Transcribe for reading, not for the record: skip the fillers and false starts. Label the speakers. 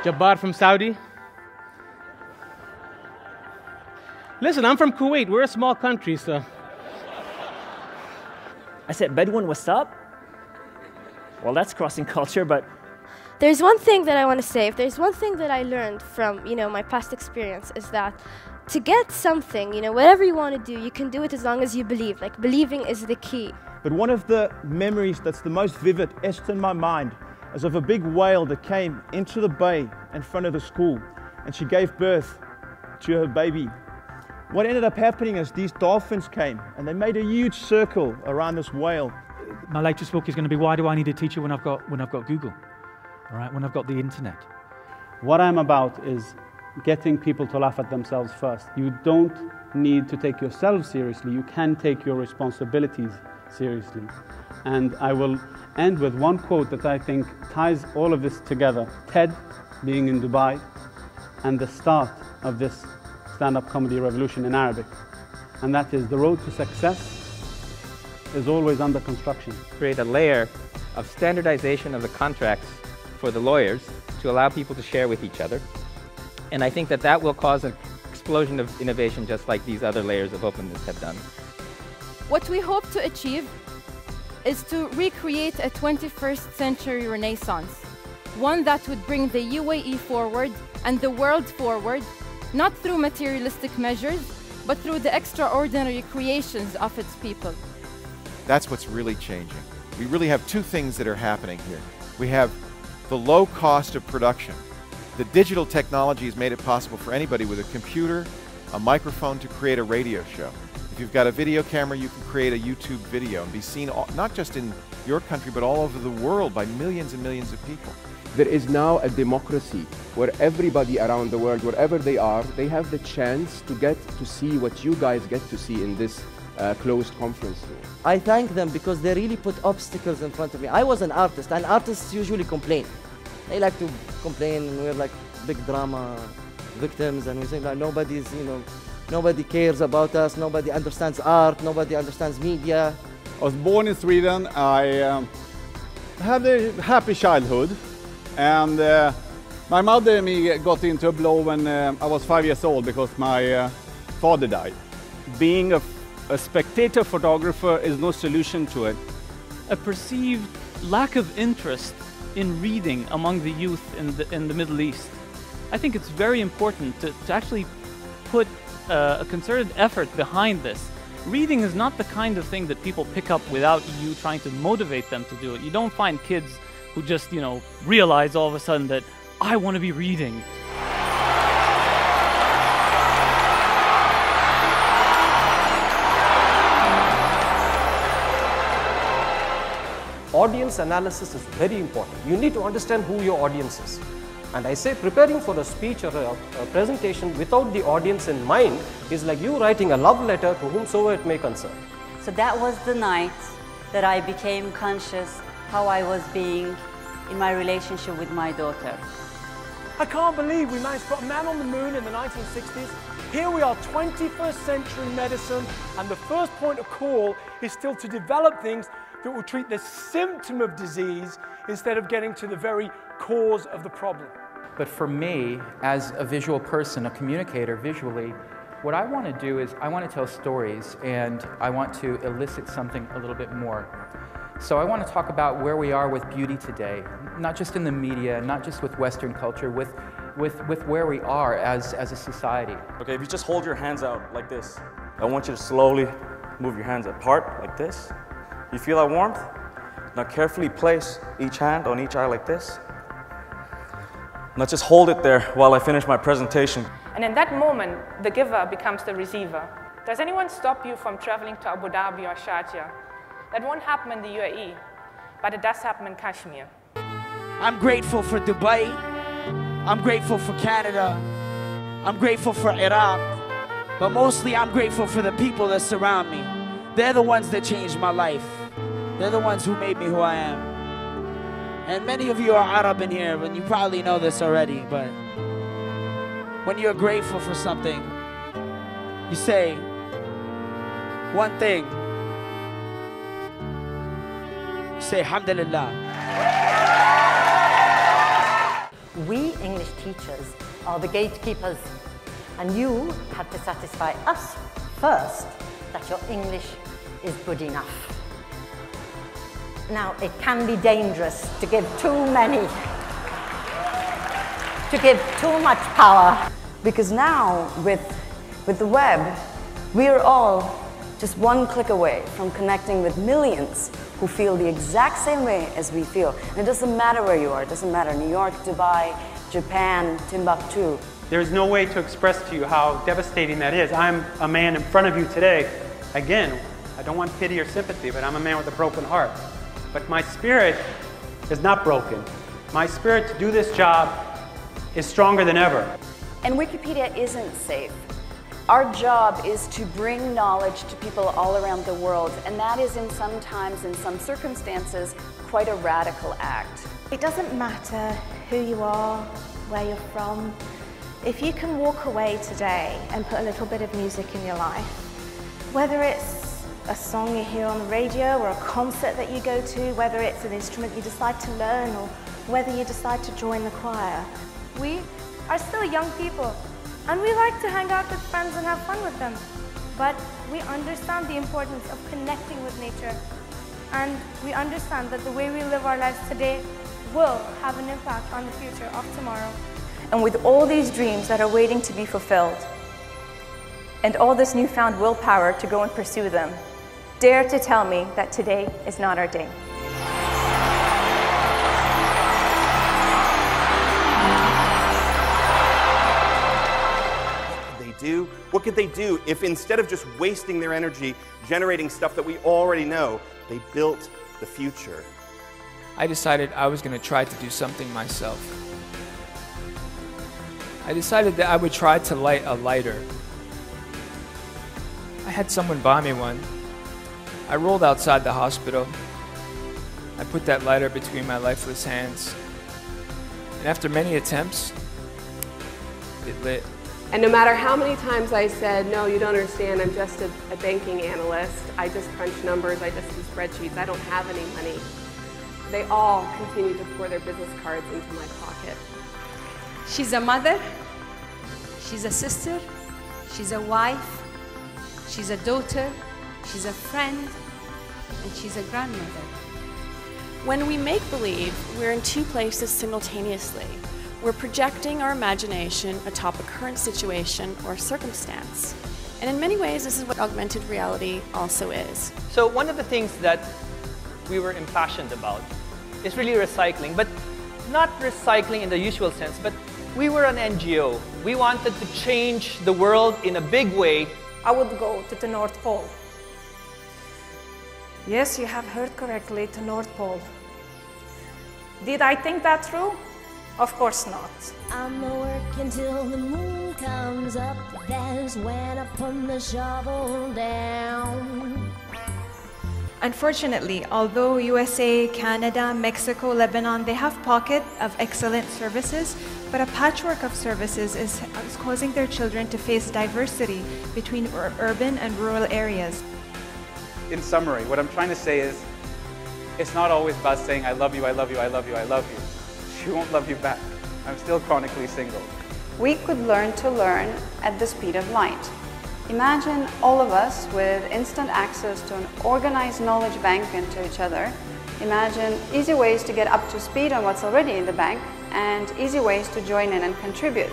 Speaker 1: Jabbar from Saudi. Listen, I'm from Kuwait. We're a small country, so.
Speaker 2: I said, Bedouin, what's up? Well, that's crossing culture, but...
Speaker 3: There's one thing that I want to say. If there's one thing that I learned from, my past experience is that to get something, whatever you want to do, you can do it as long as you believe. Like, believing is the key.
Speaker 4: But one of the memories that's the most vivid etched in my mind is of a big whale that came into the bay in front of the school, and she gave birth to her baby. What ended up happening is these dolphins came and they made a huge circle around this whale.
Speaker 5: My latest book is going to be why do I need a teacher when I've got Google, all right, when I've got the internet.
Speaker 6: What I'm about is getting people to laugh at themselves first. You don't need to take yourself seriously, you can take your responsibilities seriously. And I will end with one quote that I think ties all of this together. TED being in Dubai and the start of this stand-up comedy revolution in Arabic. And that is, the road to success is always under construction.
Speaker 7: Create a layer of standardization of the contracts for the lawyers to allow people to share with each other. And I think that that will cause an explosion of innovation just like these other layers of openness have done.
Speaker 8: What we hope to achieve is to recreate a 21st century renaissance, one that would bring the UAE forward and the world forward, not through materialistic measures, but through the extraordinary creations of its people.
Speaker 9: That's what's really changing. We really have two things that are happening here. We have the low cost of production. The digital technology has made it possible for anybody with a computer, a microphone to create a radio show. If you've got a video camera, you can create a YouTube video and be seen not just in your country, but all over the world by millions and millions of people.
Speaker 10: There is now a democracy where everybody around the world, wherever they are, they have the chance to get to see what you guys get to see in this closed conference room.
Speaker 11: I thank them because they really put obstacles in front of me. I was an artist, and artists usually complain. They like to complain, and we're like big drama victims, and we think like nobody's, nobody cares about us, nobody understands art, nobody understands media.
Speaker 12: I was born in Sweden. I had a happy childhood. And my mother and me got into a blow when I was 5 years old because my father died.
Speaker 1: Being a spectator photographer is no solution to it. A perceived lack of interest in reading among the youth in the Middle East. I think it's very important to actually put a concerted effort behind this. Reading is not the kind of thing that people pick up without you trying to motivate them to do it. You don't find kids who just, realize all of a sudden that I want to be reading.
Speaker 13: Audience analysis is very important. You need to understand who your audience is. And I say preparing for a speech or a presentation without the audience in mind is like you writing a love letter to whomsoever it may concern.
Speaker 14: So that was the night that I became conscious how I was being in my relationship with my daughter.
Speaker 15: I can't believe we managed to put a man on the moon in the 1960s. Here we are, 21st century medicine, and the first point of call is still to develop things that will treat the symptom of disease instead of getting to the very cause of the problem.
Speaker 16: But for me, as a visual person, a communicator visually, what I want to do is I want to tell stories, and I want to elicit something a little bit more. So I want to talk about where we are with beauty today, not just in the media, not just with Western culture, with where we are as a society.
Speaker 17: Okay, if you just hold your hands out like this, I want you to slowly move your hands apart like this. You feel that warmth? Now carefully place each hand on each eye like this. Now just hold it there while I finish my presentation.
Speaker 18: And in that moment, the giver becomes the receiver. Does anyone stop you from traveling to Abu Dhabi or Sharjah? That won't happen in the UAE, but it does happen in Kashmir.
Speaker 19: I'm grateful for Dubai. I'm grateful for Canada. I'm grateful for Iraq. But mostly I'm grateful for the people that surround me. They're the ones that changed my life. They're the ones who made me who I am. And many of you are Arab in here, and you probably know this already, but when you're grateful for something, you say one thing. You say, Alhamdulillah.
Speaker 20: We English teachers are the gatekeepers, and you have to satisfy us first that your English is good enough. Now, it can be dangerous to give too much power.
Speaker 21: Because now, with the web, we are all just one click away from connecting with millions who feel the exact same way as we feel. And it doesn't matter where you are. It doesn't matter, New York, Dubai, Japan, Timbuktu.
Speaker 22: There's no way to express to you how devastating that is. I'm a man in front of you today. Again, I don't want pity or sympathy, but I'm a man with a broken heart. But my spirit is not broken. My spirit to do this job is stronger than ever.
Speaker 21: And Wikipedia isn't safe. Our job is to bring knowledge to people all around the world, and that is sometimes, in some circumstances, quite a radical act.
Speaker 23: It doesn't matter who you are, where you're from. If you can walk away today and put a little bit of music in your life, whether it's a song you hear on the radio or a concert that you go to, whether it's an instrument you decide to learn or whether you decide to join the choir.
Speaker 3: We are still young people, and we like to hang out with friends and have fun with them. But we understand the importance of connecting with nature, and we understand that the way we live our lives today will have an impact on the future of tomorrow.
Speaker 24: And with all these dreams that are waiting to be fulfilled, and all this newfound willpower to go and pursue them, dare to tell me that today is not our day.
Speaker 25: What could they do if instead of just wasting their energy generating stuff that we already know, they built the future?
Speaker 26: I decided I was going to try to do something myself. I decided that I would try to light a lighter. I had someone buy me one. I rolled outside the hospital. I put that lighter between my lifeless hands. And after many attempts, it lit.
Speaker 27: And no matter how many times I said, no, you don't understand, I'm just a banking analyst, I just crunch numbers, I just do spreadsheets, I don't have any money, they all continue to pour their business cards into my pocket.
Speaker 28: She's a mother, she's a sister, she's a wife, she's a daughter, she's a friend, and she's a grandmother.
Speaker 29: When we make believe, we're in two places simultaneously. We're projecting our imagination atop a current situation or circumstance. And in many ways, this is what augmented reality also is.
Speaker 30: So one of the things that we were impassioned about is really recycling, but not recycling in the usual sense, but we were an NGO. We wanted to change the world in a big way.
Speaker 24: I would go to the North Pole. Yes, you have heard correctly, to North Pole. Did I think that through? Of course not.
Speaker 31: I'm working till the moon comes up. That's when I put the shovel down.
Speaker 32: Unfortunately, although USA, Canada, Mexico, Lebanon, they have pockets of excellent services, but a patchwork of services is causing their children to face diversity between urban and rural areas.
Speaker 6: In summary, what I'm trying to say is, it's not always about saying, I love you, I love you, I love you, I love you. She won't love you back. I'm still chronically single.
Speaker 24: We could learn to learn at the speed of light. Imagine all of us with instant access to an organized knowledge bank and to each other. Imagine easy ways to get up to speed on what's already in the bank and easy ways to join in and contribute.